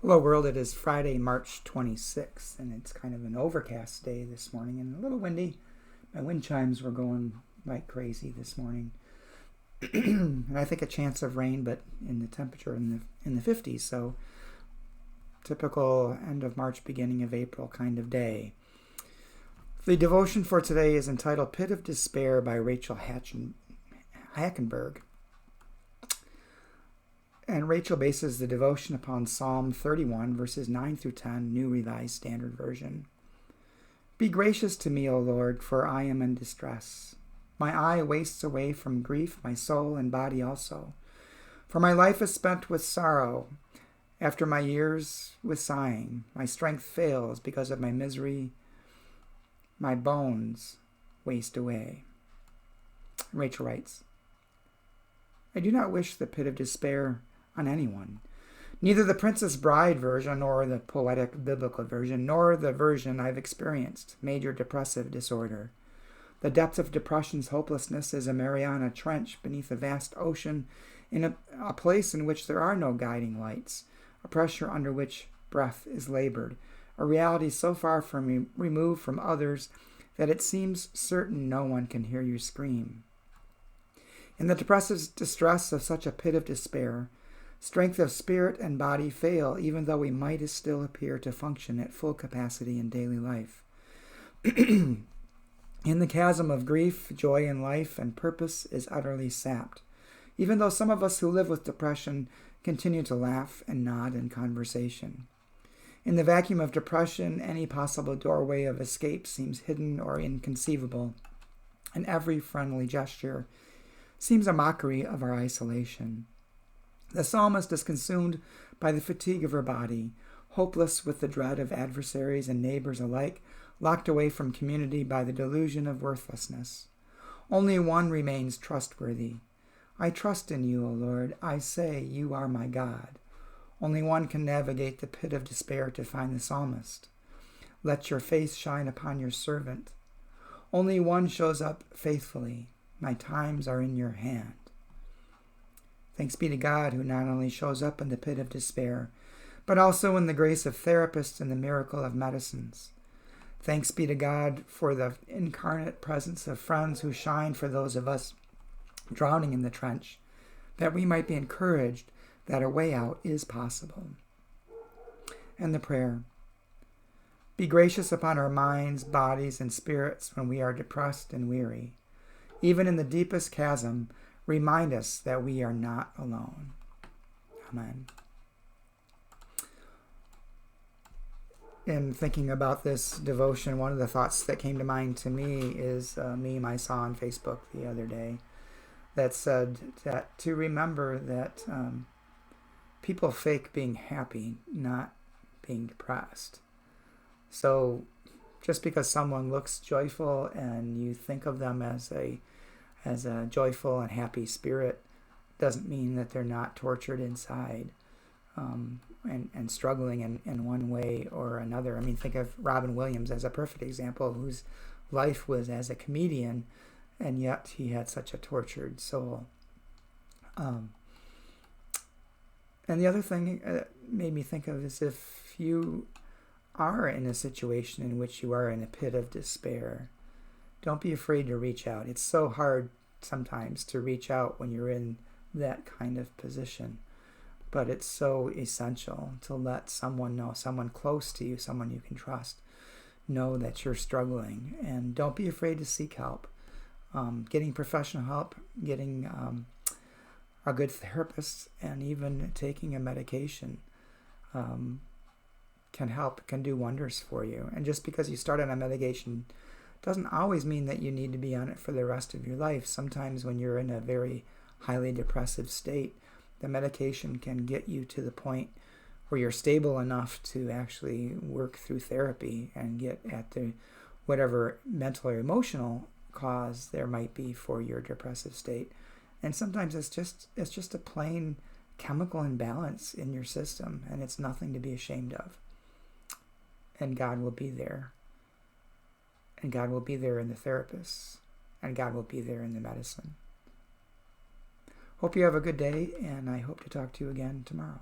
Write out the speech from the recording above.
Hello world, it is Friday, March 26th, and it's kind of an overcast day this morning and a little windy. My wind chimes were going like crazy this morning. And I think a chance of rain, but in the temperature in the 50s, so typical end of March, beginning of April kind of day. The devotion for today is entitled Pit of Despair by Rachel Hackenberg. And Rachel bases the devotion upon Psalm 31, verses 9 through 10, New Revised Standard Version. Be gracious to me, O Lord, for I am in distress. My eye wastes away from grief, my soul and body also. For my life is spent with sorrow, after my years with sighing. My strength fails because of my misery. My bones waste away. Rachel writes, I do not wish the pit of despair on anyone. Neither the Princess Bride version, nor the poetic biblical version, nor the version I've experienced, major depressive disorder. The depth of depression's hopelessness is a Mariana Trench beneath a vast ocean, in a place in which there are no guiding lights, a pressure under which breath is labored, a reality so far from removed from others that it seems certain no one can hear you scream. In the depressive distress of such a pit of despair, strength of spirit and body fail, even though we might still appear to function at full capacity in daily life. In the chasm of grief, joy in life and purpose is utterly sapped, even though some of us who live with depression continue to laugh and nod in conversation. In the vacuum of depression, any possible doorway of escape seems hidden or inconceivable, and every friendly gesture seems a mockery of our isolation. The psalmist is consumed by the fatigue of her body, hopeless with the dread of adversaries and neighbors alike, locked away from community by the delusion of worthlessness. Only one remains trustworthy. I trust in you, O Lord. I say you are my God. Only one can navigate the pit of despair to find the psalmist. Let your face shine upon your servant. Only one shows up faithfully. My times are in your hand. Thanks be to God, who not only shows up in the pit of despair, but also in the grace of therapists and the miracle of medicines. Thanks be to God for the incarnate presence of friends who shine for those of us drowning in the trench, that we might be encouraged that a way out is possible. And the prayer. Be gracious upon our minds, bodies, and spirits when we are depressed and weary. Even in the deepest chasm, remind us that we are not alone. Amen. In thinking about this devotion, one of the thoughts that came to mind to me is a meme I saw on Facebook the other day that said that to remember that people fake being happy, not being depressed. So just because someone looks joyful and you think of them as a joyful and happy spirit doesn't mean that they're not tortured inside and struggling in one way or another. I mean, think of Robin Williams as a perfect example, whose life was as a comedian, and yet he had such a tortured soul. And the other thing it made me think of is if you are in a situation in which you are in a pit of despair, don't be afraid to reach out. It's so hard sometimes to reach out when you're in that kind of position, but it's so essential to let someone know, someone close to you, someone you can trust, know that you're struggling. And don't be afraid to seek help. Getting professional help, getting a good therapist, and even taking a medication can help, can do wonders for you. And just because you start on a medication doesn't always mean that you need to be on it for the rest of your life. Sometimes when you're in a very highly depressive state, the medication can get you to the point where you're stable enough to actually work through therapy and get at the whatever mental or emotional cause there might be for your depressive state. And sometimes it's just a plain chemical imbalance in your system, and it's nothing to be ashamed of. And God will be there. And God will be there in the therapists. And God will be there in the medicine. Hope you have a good day, and I hope to talk to you again tomorrow.